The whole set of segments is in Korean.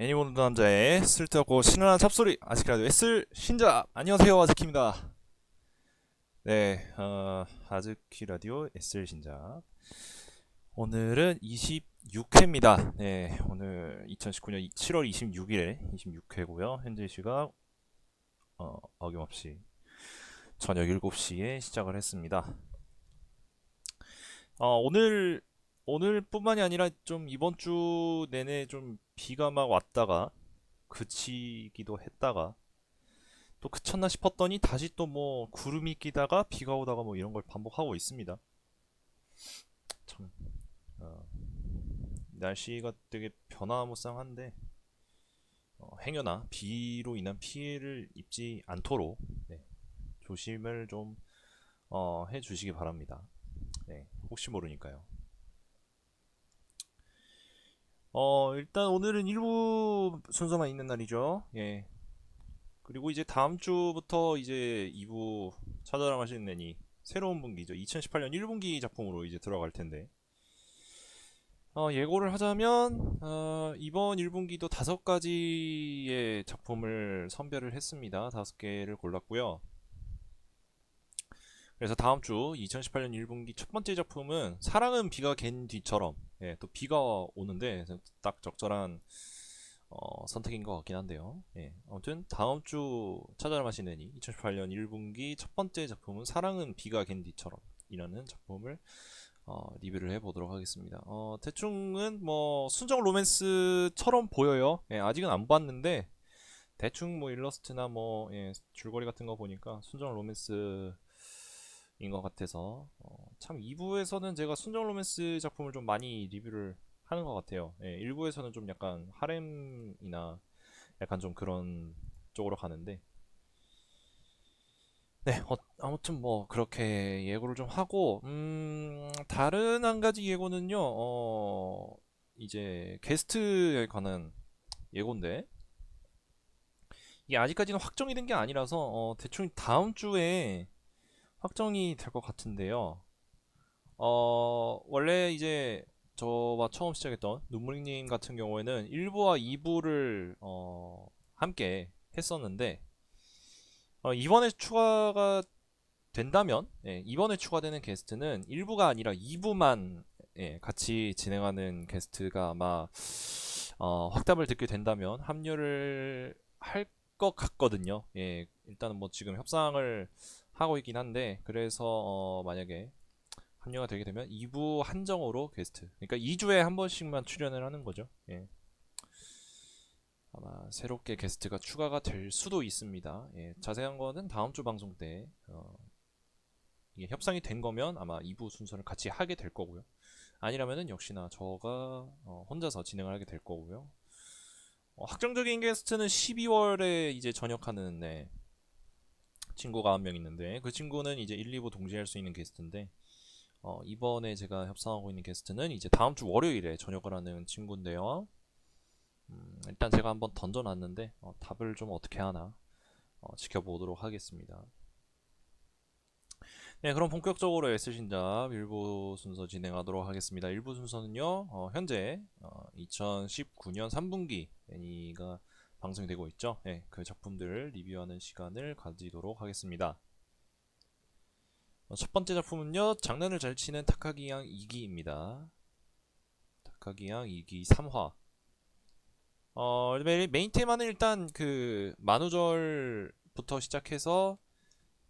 애니모드 남자의 쓸데없고 신선한 잡소리 아직이라도 애쓸 신자 안녕하세요 아즈키입니다. 네, 아즈키 라디오 애쓸 신자 오늘은 26회입니다. 네, 오늘 2019년 7월 26일에 26회고요. 현재 시각 어김없이 저녁 7시에 시작을 했습니다. 오늘뿐만이 아니라 좀 이번 주 내내 좀 비가 막 왔다가 그치기도 했다가 또 그쳤나 싶었더니 다시 또 뭐 구름이 끼다가 비가 오다가 뭐 이런 걸 반복하고 있습니다. 참 어, 날씨가 되게 변화무쌍한데 행여나 비로 인한 피해를 입지 않도록 네, 조심을 좀 해주시기 바랍니다. 네, 혹시 모르니까요. 일단 오늘은 일부 순서만 있는 날이죠. 예. 그리고 이제 다음 주부터 이제 2부 찾아라 마시는 내니 새로운 분기죠. 2018년 1분기 작품으로 이제 들어갈 텐데 예고를 하자면 이번 1분기도 5가지의 작품을 선별을 했습니다. 5개를 골랐고요. 그래서 다음 주 2018년 1분기 첫 번째 작품은 사랑은 비가 갠 뒤처럼 예, 또 비가 오는데 딱 적절한 선택인 것 같긴 한데요. 예, 아무튼 다음 주 찾아라 마시네니 2018년 1분기 첫 번째 작품은 사랑은 비가 갠 뒤처럼 이라는 작품을 리뷰를 해보도록 하겠습니다. 대충은 뭐 순정 로맨스처럼 보여요. 예, 아직은 안 봤는데 대충 뭐 일러스트나 뭐 예, 줄거리 같은 거 보니까 순정 로맨스인 것 같아서 참 2부에서는 제가 순정 로맨스 작품을 좀 많이 리뷰를 하는 것 같아요. 예, 1부에서는 좀 약간 하렘이나 약간 좀 그런 쪽으로 가는데 네, 아무튼 뭐 그렇게 예고를 좀 하고 다른 한 가지 예고는요. 이제 게스트에 관한 예고인데 이게 아직까지는 확정이 된 게 아니라서 대충 다음 주에 확정이 될 것 같은데요. 원래 이제 저와 처음 시작했던 눈물님 같은 경우에는 1부와 2부를 함께 했었는데 이번에 추가가 된다면 이번에 추가되는 게스트는 1부가 아니라 2부만 같이 진행하는 게스트가 아마 확답을 듣게 된다면 합류를 할 것 같거든요. 예, 일단은 뭐 지금 협상을 하고 있긴 한데 그래서 만약에 합류가 되게 되면 2부 한정으로 게스트 그러니까 2주에 한 번씩만 출연을 하는 거죠. 예. 아마 새롭게 게스트가 추가가 될 수도 있습니다. 예, 자세한 거는 다음 주 방송 때 이게 협상이 된 거면 아마 2부 순서를 같이 하게 될 거고요. 아니라면은 역시나 저가 혼자서 진행을 하게 될 거고요. 확정적인 게스트는 12월에 이제 전역하는 친구가 한 명 있는데 그 친구는 이제 1, 2부 동시에 할 수 있는 게스트인데 이번에 제가 협상하고 있는 게스트는 이제 다음 주 월요일에 전역을 하는 친구인데요. 일단 제가 한번 던져놨는데 답을 좀 어떻게 하나 지켜보도록 하겠습니다. 네, 그럼 본격적으로 S신잡 일부 순서 진행하도록 하겠습니다. 일부 순서는요, 현재 2019년 3분기 애니가 방송이 되고 있죠. 네, 그 작품들을 리뷰하는 시간을 가지도록 하겠습니다. 첫 번째 작품은요, 장난을 잘 치는 타카기양 2기입니다. 타카기양 2기 3화. 메인 테마는 일단 그 만우절부터 시작해서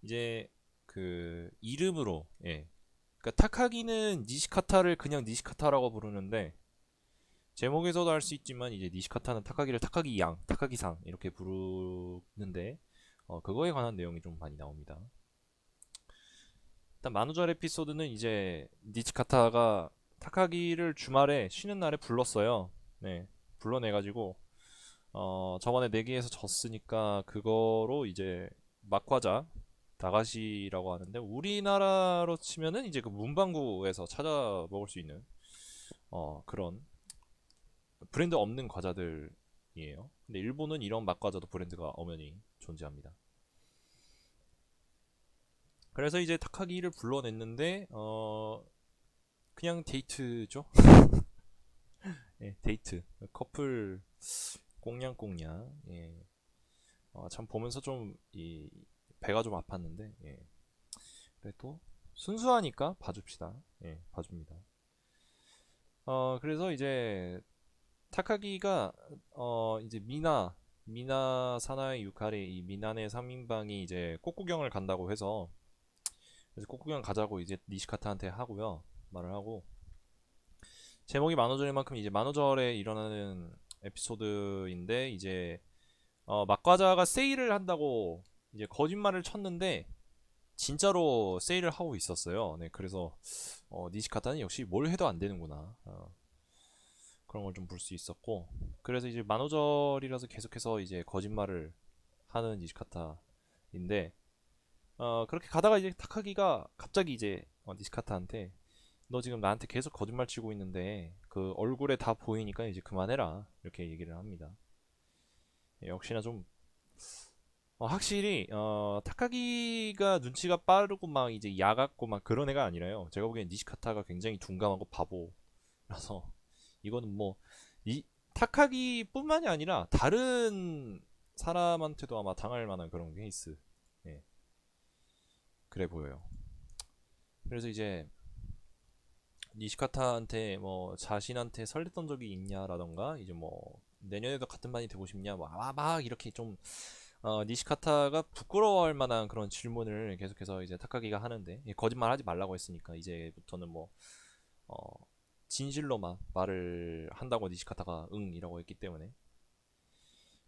이제 그 이름으로 그러니까 타카기는 니시카타를 그냥 니시카타라고 부르는데 제목에서도 알 수 있지만 이제 니시카타는 타카기를 타카기 양, 타카기 상 이렇게 부르는데 그거에 관한 내용이 좀 많이 나옵니다. 일단 만우절 에피소드는 이제 니시카타가 타카기를 주말에 쉬는 날에 불렀어요. 네, 불러내가지고 저번에 내기에서 졌으니까 그거로 이제 막과자 다가시라고 하는데 우리나라로 치면은 이제 그 문방구에서 찾아 먹을 수 있는 그런 브랜드 없는 과자들이에요. 근데 일본은 이런 맛과자도 브랜드가 엄연히 존재합니다. 그래서 이제 타카기를 불러냈는데 그냥 데이트죠. 네, 데이트 커플 꽁냥꽁냥. 예. 참 보면서 좀 이 배가 좀 아팠는데 예. 그래도 순수하니까 봐줍시다. 예, 봐줍니다. 그래서 이제 타카기가 이제 미나 사나이 유카리 이 미나네 3인방이 이제 꽃구경을 간다고 해서 그래서 꽃구경 가자고 이제 니시카타한테 하고요. 말을 하고 제목이 만우절인 만큼 이제 만우절에 일어나는 에피소드인데 이제 막과자가 세일을 한다고 이제 거짓말을 쳤는데 진짜로 세일을 하고 있었어요. 네, 그래서 니시카타는 역시 뭘 해도 안 되는구나. 그런 걸 좀 볼 수 있었고 그래서 이제 만우절이라서 계속해서 이제 거짓말을 하는 니시카타인데 그렇게 가다가 이제 타카기가 갑자기 이제 니시카타한테 너 지금 나한테 계속 거짓말 치고 있는데 그 얼굴에 다 보이니까 이제 그만해라 이렇게 얘기를 합니다. 역시나 좀 확실히 타카기가 눈치가 빠르고 막 이제 야같고 막 그런 애가 아니라요. 제가 보기엔 니시카타가 굉장히 둔감하고 바보라서 이거는 뭐 이 타카기뿐만이 아니라 다른 사람한테도 아마 당할 만한 그런 케이스. 예, 그래 보여요. 그래서 이제 니시카타한테 뭐 자신한테 설렜던 적이 있냐라던가 이제 뭐 내년에도 같은 반이 되고 싶냐 막 이렇게 좀 니시카타가 부끄러워할 만한 그런 질문을 계속해서 이제 타카기가 하는데 거짓말 하지 말라고 했으니까 이제부터는 뭐 어, 진실로만 말을 한다고 니시카타가 응이라고 했기 때문에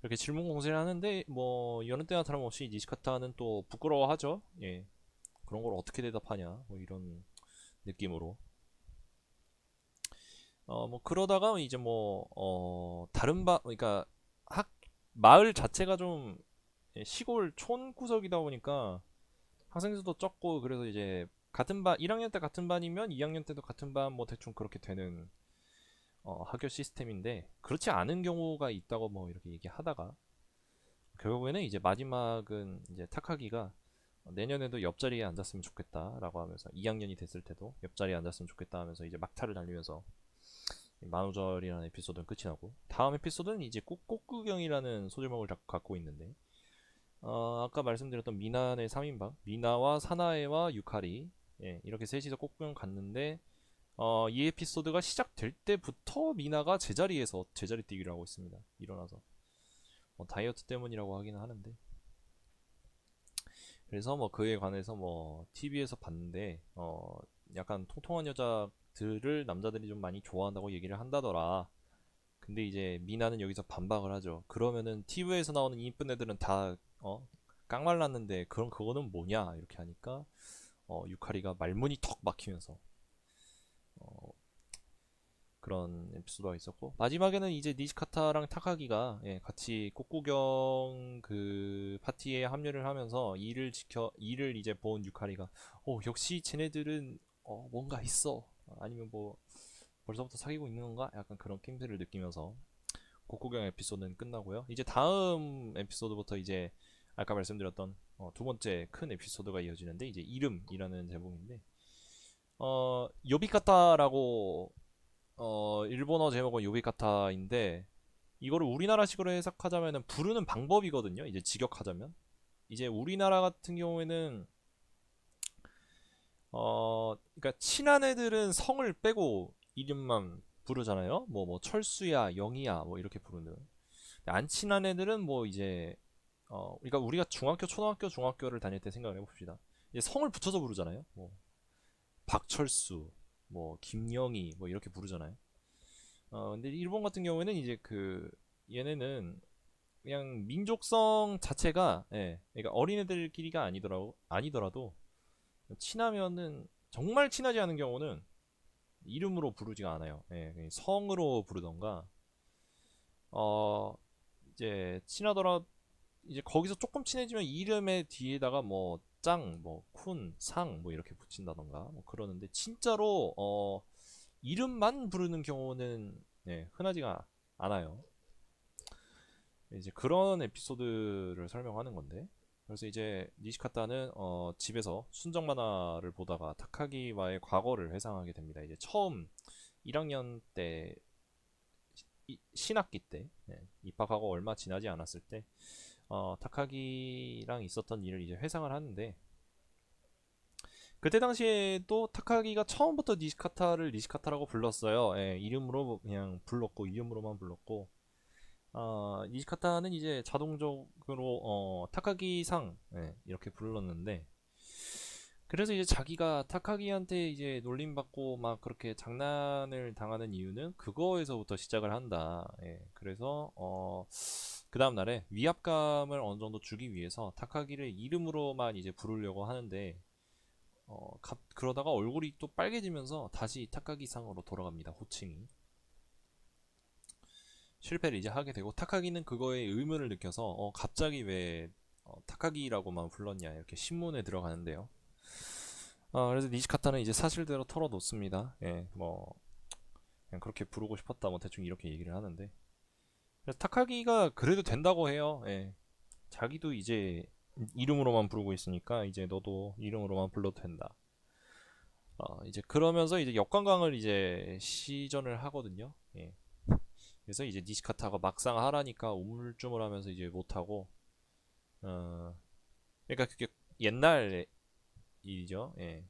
이렇게 질문 공세를 하는데 뭐 여느 때나 다름없이 니시카타는 또 부끄러워하죠. 예, 그런 걸 어떻게 대답하냐 뭐 이런 느낌으로 뭐 그러다가 이제 뭐 다른 그러니까 학 마을 자체가 좀 시골 촌구석이다 보니까 학생 수도 적고 그래서 이제 같은 반 1학년 때 같은 반이면 2학년 때도 같은 반 뭐 대충 그렇게 되는 학교 시스템인데 그렇지 않은 경우가 있다고 뭐 이렇게 얘기하다가 결국에는 이제 마지막은 이제 타카기가 내년에도 옆자리에 앉았으면 좋겠다라고 하면서 2학년이 됐을 때도 옆자리에 앉았으면 좋겠다 하면서 이제 막타를 날리면서 만우절이라는 에피소드는 끝이 나고 다음 에피소드는 이제 꽃구경이라는 소제목을 갖고 있는데 아까 말씀드렸던 미나의 3인방 미나와 사나에와 유카리 예, 이렇게 셋이서 꽃구경 갔는데 이 에피소드가 시작될 때부터 미나가 제자리에서 제자리 뛰기를 하고 있습니다. 일어나서 다이어트 때문이라고 하기는 하는데 그래서 뭐 그에 관해서 뭐 TV에서 봤는데 약간 통통한 여자들을 남자들이 좀 많이 좋아한다고 얘기를 한다더라. 근데 이제 미나는 여기서 반박을 하죠. 그러면은 TV에서 나오는 이쁜 애들은 다 깡말랐는데 그럼 그거는 뭐냐 이렇게 하니까 유카리가 말문이 턱 막히면서 어, 그런 에피소드가 있었고 마지막에는 이제 니시카타랑 타카기가 예, 같이 꽃구경 그 파티에 합류를 하면서 일을 이제 본 유카리가 역시 쟤네들은 뭔가 있어 아니면 뭐 벌써부터 사귀고 있는 건가 약간 그런 낌새를 느끼면서 곡구경 에피소드는 끝나고요. 이제 다음 에피소드부터 이제 아까 말씀드렸던 두 번째 큰 에피소드가 이어지는데 이제 이름이라는 제목인데 요비카타라고 일본어 제목은 요비카타인데 이거를 우리나라식으로 해석하자면은 부르는 방법이거든요. 이제 직역하자면 이제 우리나라 같은 경우에는 그러니까 친한 애들은 성을 빼고 이름만 부르잖아요. 뭐 철수야, 영희야 뭐 이렇게 부르는. 안 친한 애들은 뭐 이제 그러니까 우리가 중학교, 초등학교, 중학교를 다닐 때 생각을 해봅시다. 이제 성을 붙여서 부르잖아요. 뭐 박철수, 뭐 김영희, 뭐 이렇게 부르잖아요. 근데 일본 같은 경우에는 이제 그 얘네는 그냥 민족성 자체가 그러니까 어린애들끼리가 아니더라도 친하면은 정말 친하지 않은 경우는 이름으로 부르지가 않아요. 예, 그냥 성으로 부르던가 어 이제 친하더라 이제 거기서 조금 친해지면 이름의 뒤에다가 뭐 짱, 뭐 쿤, 상 뭐 이렇게 붙인다던가 뭐 그러는데 진짜로 이름만 부르는 경우는 흔하지가 않아요. 이제 그런 에피소드를 설명하는 건데 그래서 이제 니시카타는 집에서 순정 만화를 보다가 타카기와의 과거를 회상하게 됩니다. 이제 처음 1학년 때 신학기 때 입학하고 얼마 지나지 않았을 때 타카기랑 있었던 일을 이제 회상을 하는데, 그때 당시에도 타카기가 처음부터 니시카타를 니시카타라고 불렀어요. 예, 이름으로 그냥 불렀고, 이름으로만 불렀고, 니시카타는 이제 자동적으로 타카기상, 예, 이렇게 불렀는데, 그래서 이제 자기가 타카기한테 이제 놀림받고 막 그렇게 장난을 당하는 이유는 그거에서부터 시작을 한다. 예, 그래서 그 다음 날에 위압감을 어느 정도 주기 위해서 타카기를 이름으로만 이제 부르려고 하는데, 그러다가 얼굴이 또 빨개지면서 다시 타카기상으로 돌아갑니다. 호칭이. 실패를 이제 하게 되고, 타카기는 그거에 의문을 느껴서 갑자기 왜 타카기라고만 불렀냐 이렇게 신문에 들어가는데요. 그래서 니시카타는 이제 사실대로 털어놓습니다. 예, 뭐 그냥 그렇게 부르고 싶었다, 뭐 대충 이렇게 얘기를 하는데, 그래서 타카기가 그래도 된다고 해요. 예, 자기도 이제 이름으로만 부르고 있으니까 이제 너도 이름으로만 불러도 된다. 이제 그러면서 이제 역관광을 이제 시전을 하거든요. 예. 그래서 이제 니시카타가 막상 하라니까 우물쭈물하면서 이제 못하고, 어, 그러니까 그게 옛날 일이죠. 예.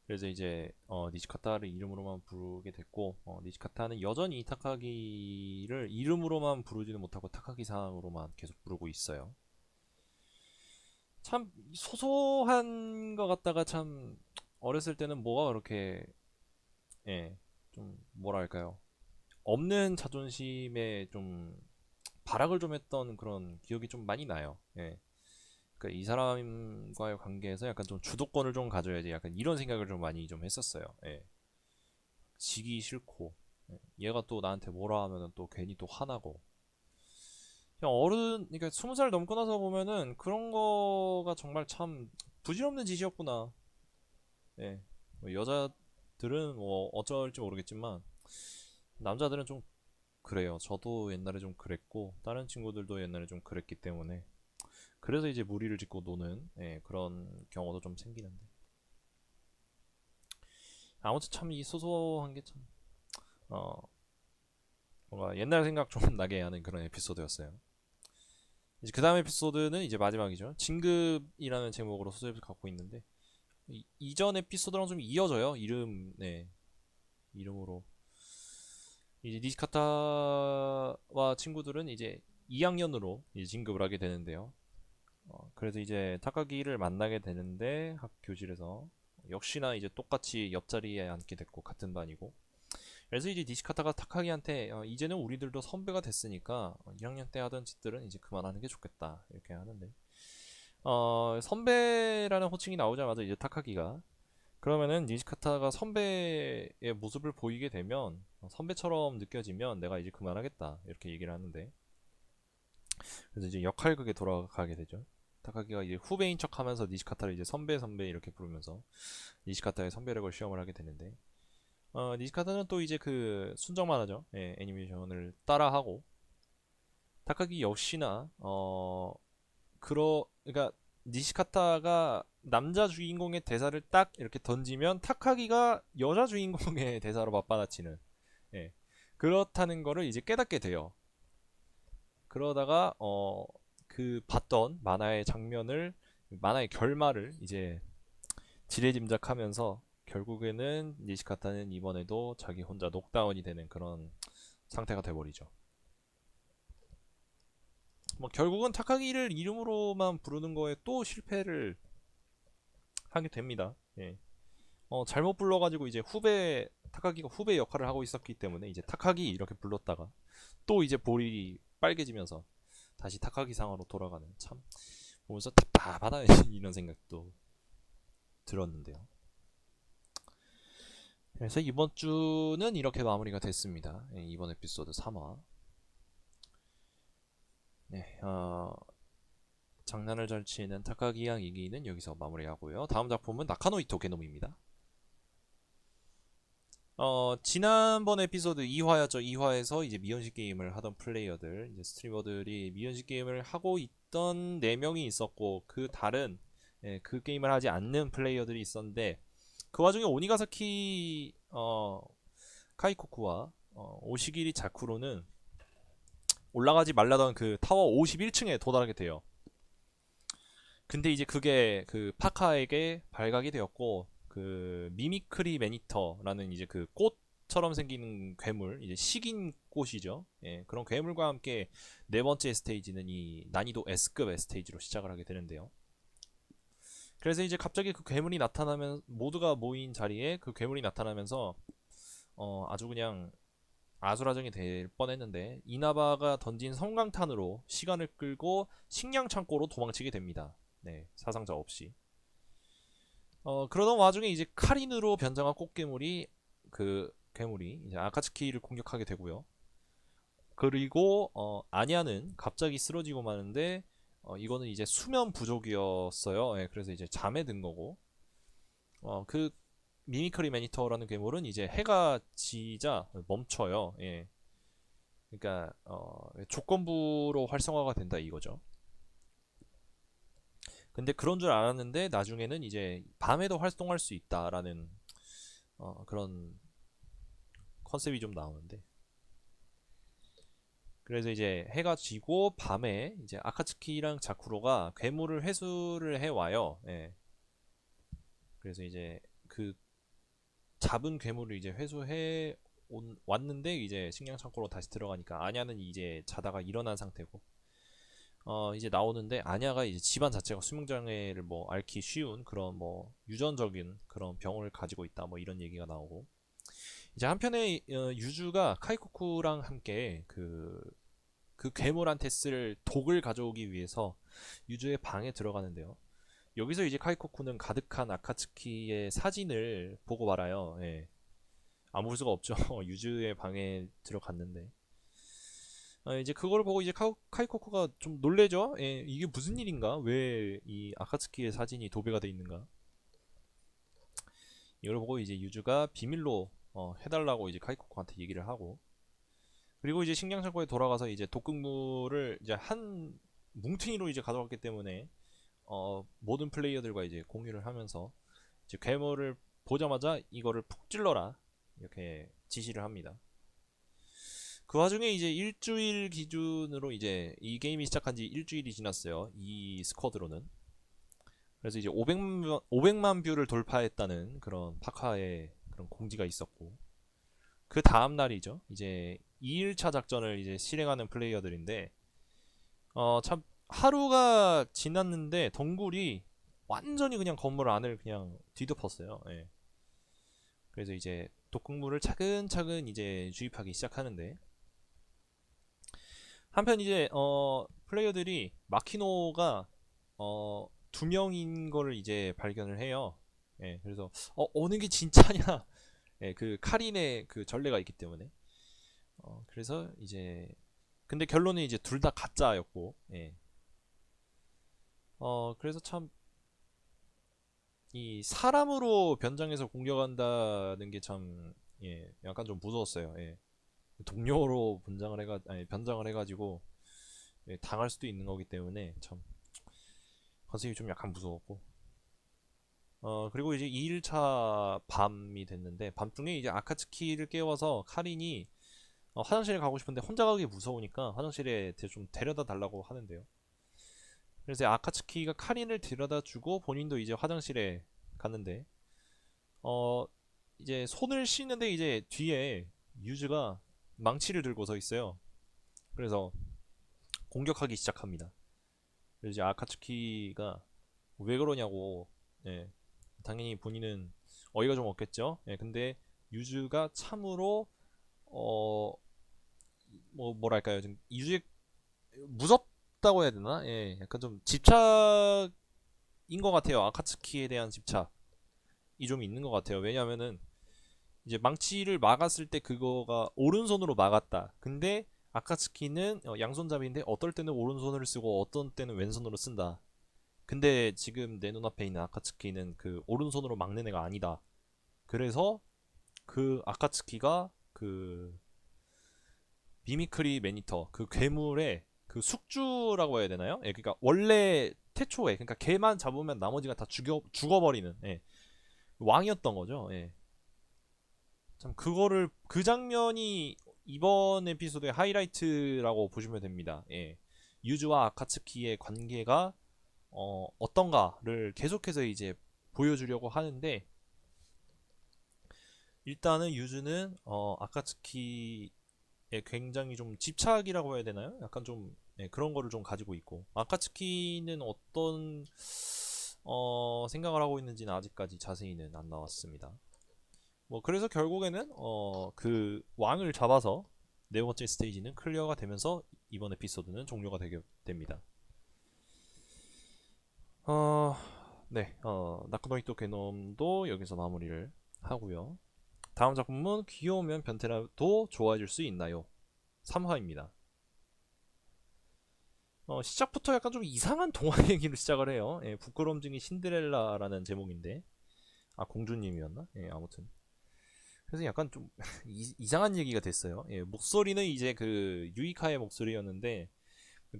그래서 이제 니시카타를 이름으로만 부르게 됐고, 니시카타는 여전히 타카기를 이름으로만 부르지는 못하고 타카기상으로만 계속 부르고 있어요. 참 소소한 것 같다가 참 어렸을 때는 뭐가 그렇게, 예, 좀 뭐랄까요, 없는 자존심에 좀 발악을 좀 했던 그런 기억이 좀 많이 나요. 예. 그러니까 이 사람과의 관계에서 약간 좀 주도권을 좀 가져야지, 약간 이런 생각을 좀 많이 좀 했었어요. 예. 지기 싫고, 예. 얘가 또 나한테 뭐라 하면은 또 괜히 또 화나고. 그냥 그러니까 20살 넘고 나서 보면은 그런 거가 정말 참 부질없는 짓이었구나. 예. 뭐 여자들은 뭐 어쩔지 모르겠지만 남자들은 좀 그래요. 저도 옛날에 좀 그랬고 다른 친구들도 옛날에 좀 그랬기 때문에, 그래서 이제 무리를 짓고 노는, 예, 그런 경우도 좀 생기는데, 아무튼 참 이 소소한 게 참 뭔가 옛날 생각 좀 나게 하는 그런 에피소드였어요. 이제 그 다음 에피소드는 이제 마지막이죠. 진급이라는 제목으로 소재를 갖고 있는데, 이전 에피소드랑 좀 이어져요. 네, 이름으로. 이제 니시카타와 친구들은 이제 2학년으로 이제 진급을 하게 되는데요. 그래서 이제 타카기를 만나게 되는데 학 교실에서 역시나 이제 똑같이 옆자리에 앉게 됐고 같은 반이고, 그래서 이제 니시카타가 타카기한테 이제는 우리들도 선배가 됐으니까 1학년 때 하던 짓들은 이제 그만하는 게 좋겠다 이렇게 하는데, 선배라는 호칭이 나오자마자 이제 타카기가, 그러면은 니시카타가 선배의 모습을 보이게 되면 선배처럼 느껴지면 내가 이제 그만하겠다 이렇게 얘기를 하는데, 그래서 이제 역할극에 돌아가게 되죠. 타카기가 이제 후배인 척하면서 니시카타를 이제 선배 선배 이렇게 부르면서 니시카타의 선배력을 시험을 하게 되는데, 니시카타는 또 이제 그 순정 만화죠. 예, 애니메이션을 따라하고, 타카기 역시나 그러니까 니시카타가 남자 주인공의 대사를 딱 이렇게 던지면 타카기가 여자 주인공의 대사로 맞받아치는, 예, 그렇다는 거를 이제 깨닫게 돼요. 그러다가 그 봤던 만화의 장면을, 만화의 결말을 이제 지레짐작하면서 결국에는 니시카타는 이번에도 자기 혼자 녹다운이 되는 그런 상태가 돼버리죠. 뭐 결국은 타카기를 이름으로만 부르는 거에 또 실패를 하게 됩니다. 예. 잘못 불러가지고 이제 타카기가 후배 역할을 하고 있었기 때문에 이제 타카기 이렇게 불렀다가 또 이제 볼이 빨개지면서 다시 타카기 상으로 돌아가는, 참 보면서 답답하다 이런 생각도 들었는데요. 그래서 이번 주는 이렇게 마무리가 됐습니다. 예, 이번 에피소드 3화. 네, 장난을 잘 치는 타카기양 이기는 여기서 마무리하고요. 다음 작품은 나카노이토 게노미입니다. 지난번 에피소드 2화였죠. 2화에서 이제 미연식 게임을 하던 플레이어들, 이제 스트리머들이 미연식 게임을 하고 있던 4명이 있었고, 그 다른, 예, 그 게임을 하지 않는 플레이어들이 있었는데, 그 와중에 오니가사키 카이코쿠와 오시기리 자쿠로는 올라가지 말라던 그 타워 51층에 도달하게 돼요. 근데 이제 그게 그 파카에게 발각이 되었고, 그 미미크리 매니터라는 이제 그 꽃처럼 생기는 괴물, 이제 식인 꽃이죠. 예, 그런 괴물과 함께 네 번째 스테이지는 이 난이도 S급 스테이지로 시작을 하게 되는데요. 그래서 이제 갑자기 그 괴물이 나타나면, 모두가 모인 자리에 그 괴물이 나타나면서 아주 그냥 아수라장이 될 뻔했는데, 이나바가 던진 성광탄으로 시간을 끌고 식량 창고로 도망치게 됩니다. 네, 사상자 없이. 그러던 와중에 이제 카린으로 변장한 꽃괴물이, 그 괴물이 이제 아카츠키를 공격하게 되고요. 그리고 아냐는 갑자기 쓰러지고 마는데, 이거는 이제 수면 부족이었어요. 예, 그래서 이제 잠에 든 거고, 그 미미크리 매니터라는 괴물은 이제 해가 지자 멈춰요. 예. 그러니까 조건부로 활성화가 된다 이거죠. 근데 그런 줄 알았는데 나중에는 이제 밤에도 활동할 수 있다라는 그런 컨셉이 좀 나오는데, 그래서 이제 해가 지고 밤에 이제 아카츠키랑 자쿠로가 괴물을 회수를 해 와요. 예. 그래서 이제 그 잡은 괴물을 이제 회수해 왔는데, 이제 식량 창고로 다시 들어가니까 아냐는 이제 자다가 일어난 상태고, 이제 나오는데 아냐가 이제 집안 자체가 수명장애를 뭐 앓기 쉬운 그런 뭐 유전적인 그런 병을 가지고 있다, 뭐 이런 얘기가 나오고, 이제 한편에 유주가 카이코쿠랑 함께 그 괴물한테 쓸 독을 가져오기 위해서 유주의 방에 들어가는데요. 여기서 이제 카이코쿠는 가득한 아카츠키의 사진을 보고 말아요. 예. 아무 수가 없죠. 유주의 방에 들어갔는데. 이제 그걸 보고 이제 카이코쿠가 좀 놀래죠. 예, 이게 무슨 일인가? 왜 이 아카츠키의 사진이 도배가 돼 있는가? 이걸 보고 이제 유주가 비밀로 해달라고 이제 카이코쿠한테 얘기를 하고, 그리고 이제 식량 창고에 돌아가서 이제 독극물을 이제 한 뭉탱이로 이제 가져갔기 때문에 모든 플레이어들과 이제 공유를 하면서 이제 괴물을 보자마자 이거를 푹 찔러라 이렇게 지시를 합니다. 그 와중에 이제 일주일 기준으로 이제 이 게임이 시작한 지 일주일이 지났어요. 이 스쿼드로는. 그래서 이제 500만 뷰를 돌파했다는 그런 파카의 그런 공지가 있었고, 그 다음 날이죠. 이제 2일차 작전을 이제 실행하는 플레이어들인데, 참 하루가 지났는데 덩굴이 완전히 그냥 건물 안을 그냥 뒤덮었어요. 예. 그래서 이제 독극물을 차근차근 이제 주입하기 시작하는데, 한편 이제 플레이어들이 마키노가 두 명인 거를 이제 발견을 해요. 예, 그래서 어느 게 진짜냐? 예, 그 카린의 그 전례가 있기 때문에. 그래서 이제 근데 결론은 이제 둘 다 가짜였고, 예. 그래서 참 이 사람으로 변장해서 공격한다는 게 참, 예, 약간 좀 무서웠어요. 예. 동료로 변장을 해가지고 예, 당할 수도 있는 거기 때문에 참 컨셉이 좀 약간 무서웠고, 그리고 이제 2일차 밤이 됐는데, 밤중에 이제 아카츠키를 깨워서 카린이 화장실에 가고 싶은데 혼자 가기 무서우니까 화장실에 좀 데려다 달라고 하는데요. 그래서 아카츠키가 카린을 데려다 주고 본인도 이제 화장실에 갔는데, 어 이제 손을 씻는데 이제 뒤에 유즈가 망치를 들고 서 있어요. 그래서 공격하기 시작합니다. 그래서 이제 아카츠키가 왜 그러냐고, 예, 당연히 본인은 어이가 좀 없겠죠. 예, 근데 유즈가 참으로 어 뭐랄까요, 좀 유즈 무섭다고 해야 되나? 예, 약간 좀 집착인 것 같아요. 아카츠키에 대한 집착이 좀 있는 것 같아요. 왜냐하면은 이제 망치를 막았을 때 그거가 오른손으로 막았다. 근데 아카츠키는 양손잡이인데 어떨 때는 오른손을 쓰고 어떤 때는 왼손으로 쓴다. 근데 지금 내 눈앞에 있는 아카츠키는 그 오른손으로 막는 애가 아니다. 그래서 그 아카츠키가 그 미미크리 매니터, 그 괴물의 그 숙주라고 해야 되나요? 예, 그러니까 원래 태초에, 그러니까 걔만 잡으면 나머지가 다 죽어버리는, 예, 왕이었던 거죠. 예. 참 그거를, 그 장면이 이번 에피소드의 하이라이트라고 보시면 됩니다. 예. 유즈와 아카츠키의 관계가 어떤가를 계속해서 이제 보여주려고 하는데, 일단은 유즈는 아카츠키에 굉장히 좀 집착이라고 해야 되나요? 약간 좀 그런 거를 좀 가지고 있고, 아카츠키는 어떤 생각을 하고 있는지는 아직까지 자세히는 안 나왔습니다. 뭐 그래서 결국에는 그 왕을 잡아서 네 번째 스테이지는 클리어가 되면서 이번 에피소드는 종료가 되게 됩니다. 어, 네, 나카노히토 게놈도 여기서 마무리를 하고요. 다음 작품은 귀여우면 변태라도 좋아해줄 수 있나요? 3화입니다. 시작부터 약간 좀 이상한 동화 얘기로 시작을 해요. 예, 부끄럼증이 신데렐라라는 제목인데, 아 공주님이었나? 예, 아무튼 그래서 약간 좀 이상한 얘기가 됐어요. 예, 목소리는 이제 그 유이카의 목소리였는데,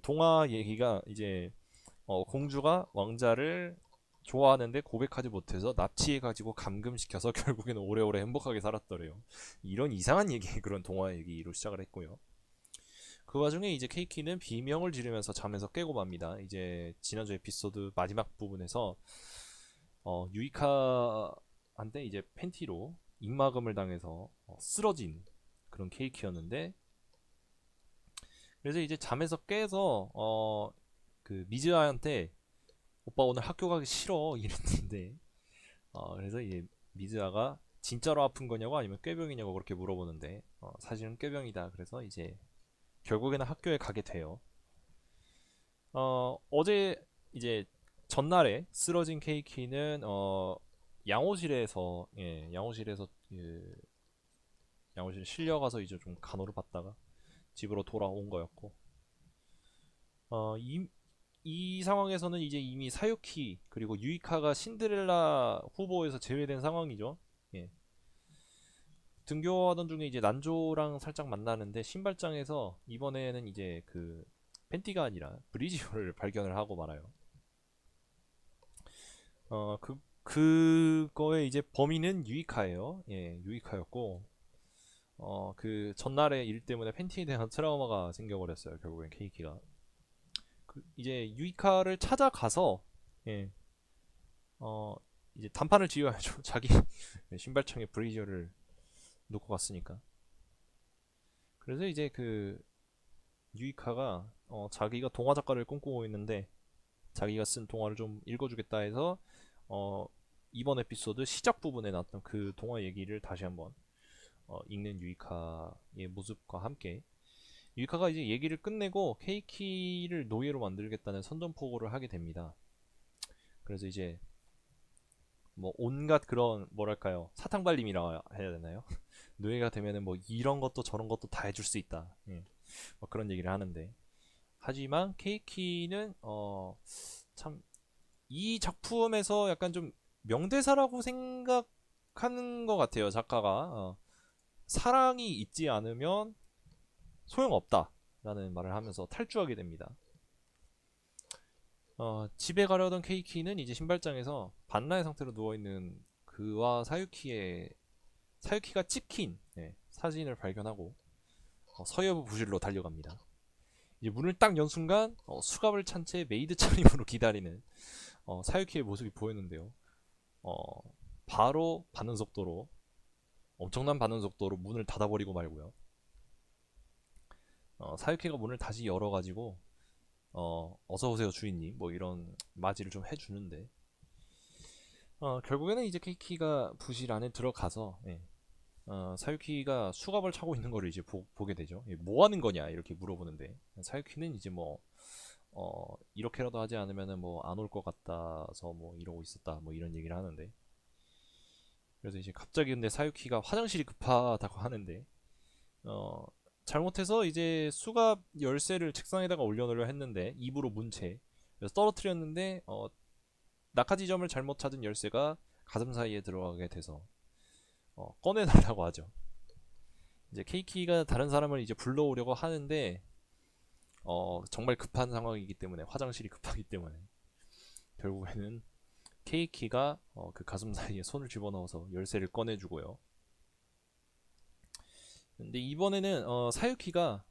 동화 얘기가 이제 공주가 왕자를 좋아하는데 고백하지 못해서 납치해가지고 감금시켜서 결국에는 오래오래 행복하게 살았더래요. 이런 이상한 얘기, 그런 동화 얘기로 시작을 했고요. 그 와중에 이제 케이키는 비명을 지르면서 잠에서 깨고 맙니다. 이제 지난주 에피소드 마지막 부분에서 유이카한테 이제 팬티로 입막음을 당해서 쓰러진 그런 케이키였는데, 그래서 이제 잠에서 깨서 그 미즈아한테 오빠 오늘 학교 가기 싫어 이랬는데, 그래서 이제 미즈아가 진짜로 아픈 거냐고 아니면 꾀병이냐고 그렇게 물어보는데, 사실은 꾀병이다. 그래서 이제 결국에는 학교에 가게 돼요. 어제 이제 전날에 쓰러진 케이키는 양호실에서, 양호실에서 그 양호실 실려가서 이제 좀 간호를 받다가 집으로 돌아온 거였고, 이 상황에서는 이제 이미 사유키 그리고 유이카가 신데렐라 후보에서 제외된 상황이죠. 예. 등교하던 중에 이제 난조랑 살짝 만나는데, 신발장에서 이번에는 이제 그 팬티가 아니라 브리지오를 발견을 하고 말아요. 그거의 이제 범인은 유이카예요. 예, 유이카였고, 그 전날의 일 때문에 팬티에 대한 트라우마가 생겨버렸어요. 결국엔 케이키가. 이제 유이카를 찾아가서, 예, 어, 이제 단판을 지어야죠. 자기 신발장에 브레이저를 놓고 갔으니까. 그래서 이제 그 유이카가 자기가 동화 작가를 꿈꾸고 있는데, 자기가 쓴 동화를 좀 읽어주겠다 해서 어, 이번 에피소드 시작 부분에 나왔던 그 동화 얘기를 다시 한번 읽는 유이카의 모습과 함께, 유이카가 이제 얘기를 끝내고 케이키를 노예로 만들겠다는 선전포고를 하게 됩니다. 그래서 이제 뭐 온갖 그런 뭐랄까요, 사탕발림이라 해야 되나요? 노예가 되면은 뭐 이런 것도 저런 것도 다 해줄 수 있다. 예. 뭐 그런 얘기를 하는데, 하지만 케이키는 참 이 작품에서 약간 좀 명대사라고 생각하는 것 같아요, 작가가. 사랑이 있지 않으면 소용없다 라는 말을 하면서 탈주하게 됩니다. 집에 가려던 케이키는 이제 신발장에서 반나의 상태로 누워있는 그와 사유키가 찍힌, 사진을 발견하고 서여부 부실로 달려갑니다. 이제 문을 딱 연 순간 수갑을 찬 채 메이드 차림으로 기다리는 사유키의 모습이 보였는데요. 어, 바로 반응 속도로, 엄청난 반응 속도로 문을 닫아버리고 말고요. 사유키가 문을 다시 열어가지고 어서 오세요 주인님 뭐 이런 맞이를 좀 해주는데, 결국에는 이제 케이키가 부실 안에 들어가서, 사유키가 수갑을 차고 있는 거를 이제 보게 되죠. 뭐 하는 거냐 이렇게 물어보는데, 사유키는 이제 뭐 이렇게라도 하지 않으면은 뭐 안 올 것 같아서 뭐 이러고 있었다 뭐 이런 얘기를 하는데, 그래서 이제 갑자기 근데 사유키가 화장실이 급하다고 하는데, 어 잘못해서 이제 수갑 열쇠를 책상에다가 올려놓으려 했는데 입으로 문채, 그래서 떨어뜨렸는데 낙하 지점을 잘못 찾은 열쇠가 가슴 사이에 들어가게 돼서 꺼내달라고 하죠. 이제 케이키가 다른 사람을 이제 불러오려고 하는데, 정말 급한 상황이기 때문에, 화장실이 급하기 때문에 결국에는 케이키가 그 가슴 사이에 손을 집어넣어서 열쇠를 꺼내주고요. 근데 이번에는 사유키가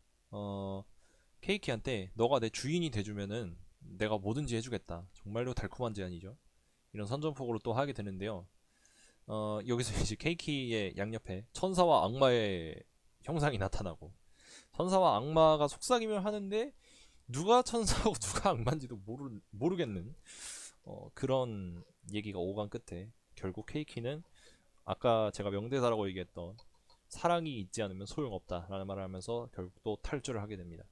케이키한테 너가 내 주인이 돼주면은 내가 뭐든지 해주겠다. 정말로 달콤한 제안이죠. 이런 선전포고를 또 하게 되는데요. 여기서 이제 케이키의 양옆에 천사와 악마의 형상이 나타나고, 천사와 악마가 속삭이며 하는데 누가 천사고 누가 악마인지도 모르겠는 그런 얘기가 오간 끝에 결국 케이키는 아까 제가 명대사라고 얘기했던 사랑이 있지 않으면 소용없다라는 말을 하면서 결국 또 탈주를 하게 됩니다.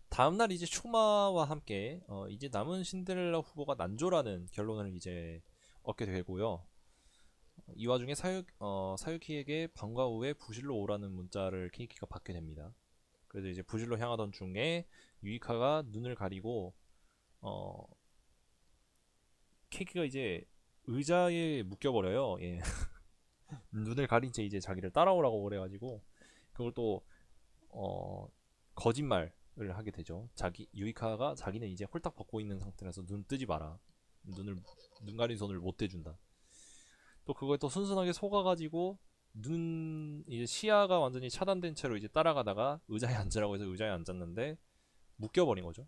다음날 이제 초마와 함께 이제 남은 신데렐라 후보가 난조라는 결론을 이제 얻게 되고요. 이 와중에 사유키에게 방과 후에 부실로 오라는 문자를 케이키가 받게 됩니다. 그래서 이제 부실로 향하던 중에 유이카가 눈을 가리고 어, 케이키가 이제 의자에 묶여버려요. 예. 눈을 가린 채 이제 자기를 따라오라고 그래가지고 그걸 또 어, 거짓말을 하게 되죠. 유이카가 자기는 이제 홀딱 벗고 있는 상태라서 눈 뜨지 마라. 눈 가린 손을 못 대준다. 또 그거에 또 순순하게 속아가지고 눈 이제 시야가 완전히 차단된 채로 이제 따라가다가 의자에 앉으라고 해서 의자에 앉았는데 묶여버린 거죠.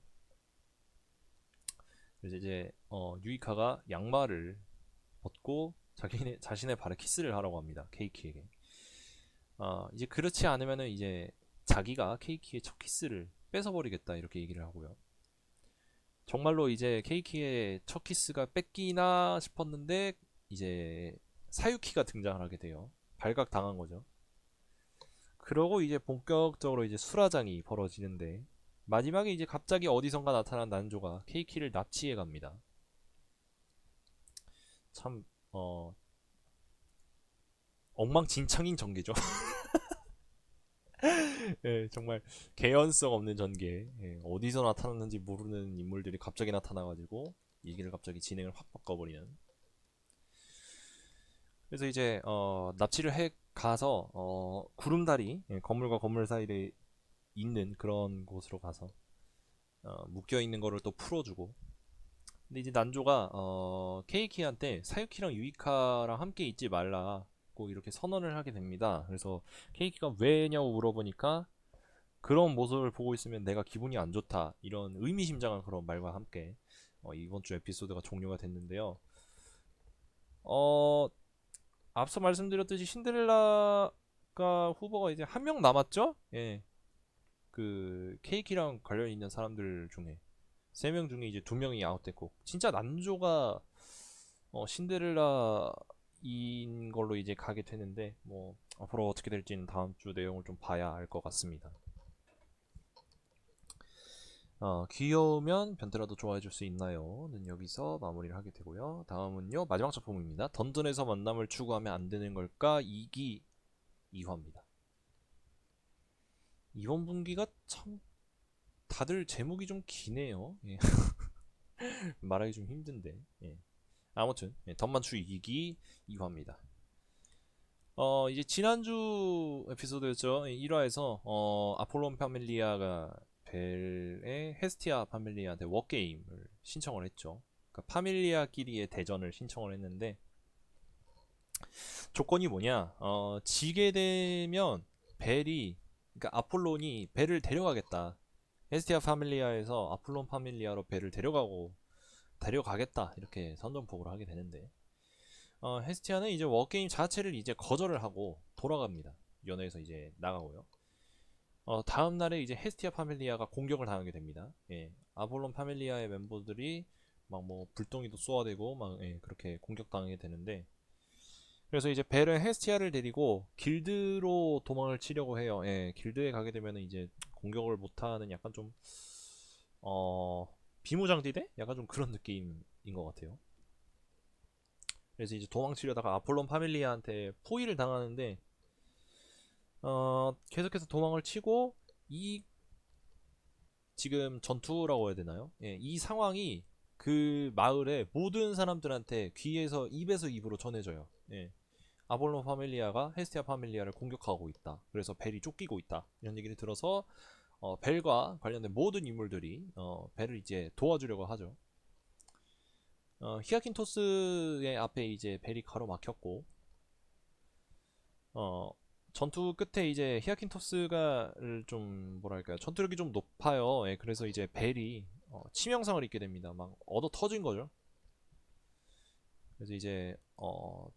그래서 이제 유이카가 양말을 벗고 자신의 발에 키스를 하라고 합니다. 케이키에게. 이제 그렇지 않으면은 이제 자기가 케이키의 첫 키스를 뺏어버리겠다 이렇게 얘기를 하고요. 정말로 이제 케이키의 첫 키스가 뺏기나 싶었는데 이제 사유키가 등장을 하게 돼요. 발각 당한 거죠. 그러고 이제 본격적으로 이제 수라장이 벌어지는데 마지막에 이제 갑자기 어디선가 나타난 난조가 케이키를 납치해 갑니다. 참 엉망진창인 전개죠. 예, 정말 개연성 없는 전개. 예, 어디서 나타났는지 모르는 인물들이 갑자기 나타나가지고 얘기를 갑자기 진행을 확 바꿔버리는. 그래서 이제 납치를 해 가서 구름다리, 예, 건물과 건물 사이에 있는 그런 곳으로 가서 묶여 있는 거를 또 풀어주고. 근데 이제 난조가 케이키한테 사유키랑 유이카랑 함께 있지 말라고 이렇게 선언을 하게 됩니다. 그래서 케이키가 왜냐고 물어보니까 그런 모습을 보고 있으면 내가 기분이 안 좋다 이런 의미심장한 그런 말과 함께 이번 주 에피소드가 종료가 됐는데요. 어, 앞서 말씀드렸듯이 신데렐라가 후보가 이제 한 명 남았죠? 예. 그 케이키랑 관련 있는 사람들 중에 세 명 중에 이제 두 명이 아웃됐고 진짜 난조가 신데렐라인 걸로 이제 가게 되는데 뭐 앞으로 어떻게 될지는 다음 주 내용을 좀 봐야 알 것 같습니다. 귀여우면 변태라도 좋아해줄 수 있나요?는 여기서 마무리를 하게 되고요. 다음은요 마지막 작품입니다. 던전에서 만남을 추구하면 안 되는 걸까 2기 2화입니다. 이번 분기가 참 다들 제목이 좀 기네요. 예. 말하기 좀 힘든데. 예. 아무튼 던만추 2기 2화입니다. 이제 지난주 에피소드였죠. 1화에서 아폴론 파밀리아가 벨의 헤스티아 파밀리아한테 워게임을 신청을 했죠. 그러니까 파밀리아끼리의 대전을 신청을 했는데 조건이 뭐냐? 지게 되면 벨이 그러니까 아폴론이 벨을 데려가겠다. 헤스티아 파밀리아에서 아폴론 파밀리아로 벨을 데려가겠다 이렇게 선전포고를 하게 되는데 헤스티아는 이제 워게임 자체를 이제 거절을 하고 돌아갑니다. 연회에서 이제 나가고요. 다음 날에 이제 헤스티아 파밀리아가 공격을 당하게 됩니다. 예, 아폴론 파밀리아의 멤버들이 막 뭐 불덩이도 쏘아대고 막 그렇게 공격당하게 되는데 그래서 이제 벨은 헤스티아를 데리고 길드로 도망을 치려고 해요. 예, 길드에 가게 되면 이제 공격을 못하는 약간 좀 비무장지대? 약간 좀 그런 느낌인 것 같아요. 그래서 이제 도망치려다가 아폴론 파밀리아한테 포위를 당하는데 계속해서 도망을 치고 이 지금 전투라고 해야 되나요? 예, 이 상황이 그 마을의 모든 사람들한테 입에서 입으로 전해져요. 예. 아폴론 파밀리아가 헤스티아 파밀리아를 공격하고 있다. 그래서 벨이 쫓기고 있다. 이런 얘기를 들어서 벨과 관련된 모든 인물들이 벨을 이제 도와주려고 하죠. 히아킨토스의 앞에 이제 벨이 가로막혔고 전투 끝에 이제 히아킨토스가 좀 뭐랄까요, 전투력이 좀 높아요. 예, 그래서 이제 벨이 치명상을 입게 됩니다. 막 얻어 터진 거죠. 그래서 이제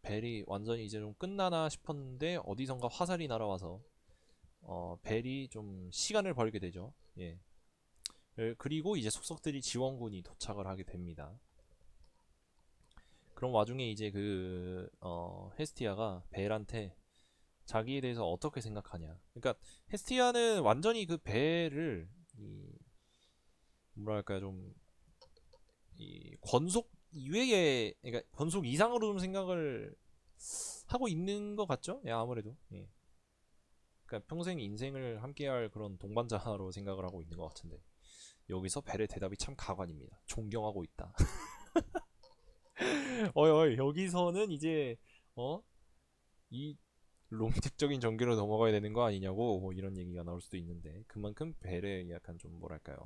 벨이 완전히 이제 좀 끝나나 싶었는데 어디선가 화살이 날아와서 벨이 좀 시간을 벌게 되죠. 예. 그리고 이제 속속들이 지원군이 도착을 하게 됩니다. 그런 와중에 이제 헤스티아가 벨한테 자기에 대해서 어떻게 생각하냐. 그러니까 헤스티아는 완전히 그 벨을 뭐랄까 좀 이 권속 이외에, 그러니까 권속 이상으로 좀 생각을 하고 있는 것 같죠? 예, 아무래도. 예. 그러니까 평생 인생을 함께할 그런 동반자로 생각을 하고 있는 것 같은데 여기서 벨의 대답이 참 가관입니다. 존경하고 있다. 어이 어이, 여기서는 이제 어? 이 롬틱적인 전개로 넘어가야 되는 거 아니냐고 뭐 이런 얘기가 나올 수도 있는데 그만큼 벨의 약간 좀 뭐랄까요,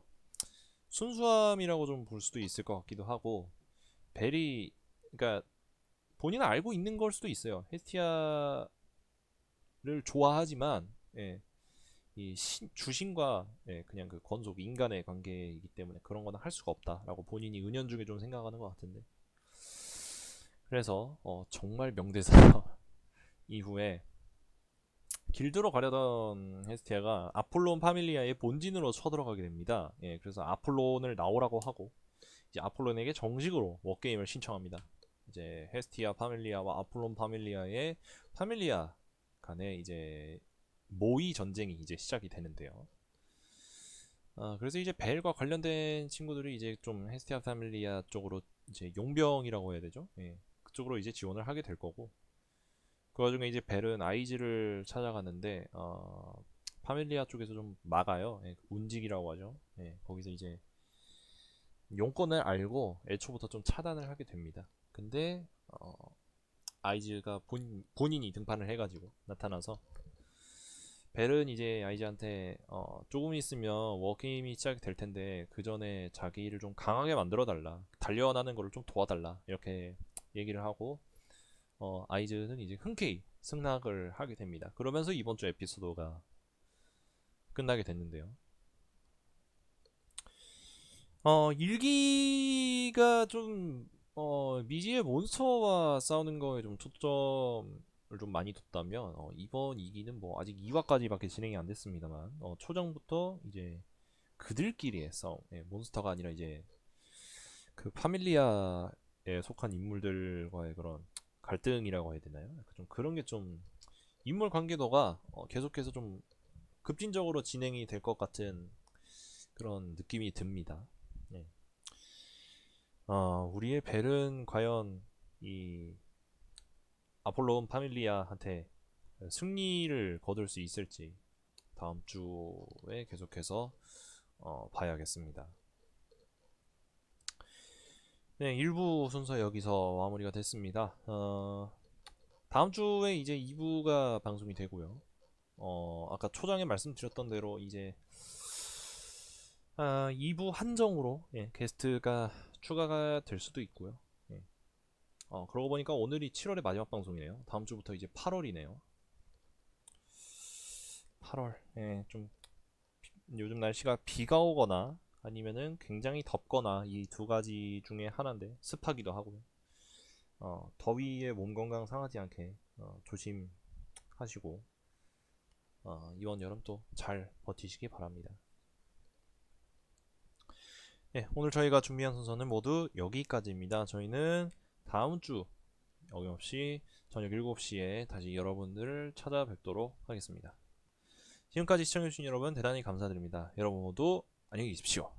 순수함이라고 좀 볼 수도 있을 것 같기도 하고, 벨이 그러니까 본인은 알고 있는 걸 수도 있어요. 헤스티아를 좋아하지만 예, 주신과 예, 그냥 그 권속 인간의 관계이기 때문에 그런 거는 할 수가 없다라고 본인이 은연중에 좀 생각하는 것 같은데, 그래서 정말 명대사 이후에 길드로 가려던 헤스티아가 아폴론 파밀리아의 본진으로 쳐들어가게 됩니다. 예, 그래서 아폴론을 나오라고 하고 이제 아폴론에게 정식으로 워게임을 신청합니다. 이제 헤스티아 파밀리아와 아폴론 파밀리아의 파밀리아 간의 이제 모의 전쟁이 이제 시작이 되는데요. 그래서 이제 벨과 관련된 친구들이 이제 좀 헤스티아 파밀리아 쪽으로 이제 용병이라고 해야 되죠. 예, 그쪽으로 이제 지원을 하게 될 거고, 그 와중에 이제 벨은 아이즈를 찾아가는데 파밀리아 쪽에서 좀 막아요. 예, 운직이라고 하죠. 예, 거기서 이제 용건을 알고 애초부터 좀 차단을 하게 됩니다. 근데 아이즈가 본인이 등판을 해가지고 나타나서 벨은 이제 아이즈한테 조금 있으면 워게임이 시작이 될 텐데 그 전에 자기를 좀 강하게 만들어 달라, 단련하는 거를 좀 도와달라 이렇게 얘기를 하고 아이즈는 이제 흔쾌히 승낙을 하게 됩니다. 그러면서 이번 주 에피소드가 끝나게 됐는데요. 일기가 좀 미지의 몬스터와 싸우는 거에 좀 초점을 좀 많이 뒀다면 이번 2기는 뭐 아직 2화까지밖에 진행이 안 됐습니다만 초장부터 이제 그들끼리의 싸움, 예, 몬스터가 아니라 이제 그 파밀리아에 속한 인물들과의 그런 갈등이라고 해야 되나요? 좀 그런 게 좀 인물 관계도가 계속해서 좀 급진적으로 진행이 될 것 같은 그런 느낌이 듭니다. 네. 우리의 벨은 과연 이 아폴론 파밀리아한테 승리를 거둘 수 있을지 다음 주에 계속해서 봐야겠습니다. 네, 1부 순서 여기서 마무리가 됐습니다. 다음 주에 이제 2부가 방송이 되고요. 아까 초장에 말씀드렸던 대로 이제 2부 한정으로 예, 게스트가 추가가 될 수도 있고요. 예. 그러고 보니까 오늘이 7월의 마지막 방송이네요. 다음 주부터 이제 8월이네요. 8월. 예, 좀 요즘 날씨가 비가 오거나 아니면은 굉장히 덥거나 이 두 가지 중에 하나인데 습하기도 하고요. 더위에 몸 건강 상하지 않게 조심하시고 이번 여름 또 잘 버티시기 바랍니다. 네, 오늘 저희가 준비한 순서는 모두 여기까지입니다. 저희는 다음 주 어김없이 저녁 7시에 다시 여러분들을 찾아뵙도록 하겠습니다. 지금까지 시청해주신 여러분 대단히 감사드립니다. 여러분 모두 안녕히 계십시오.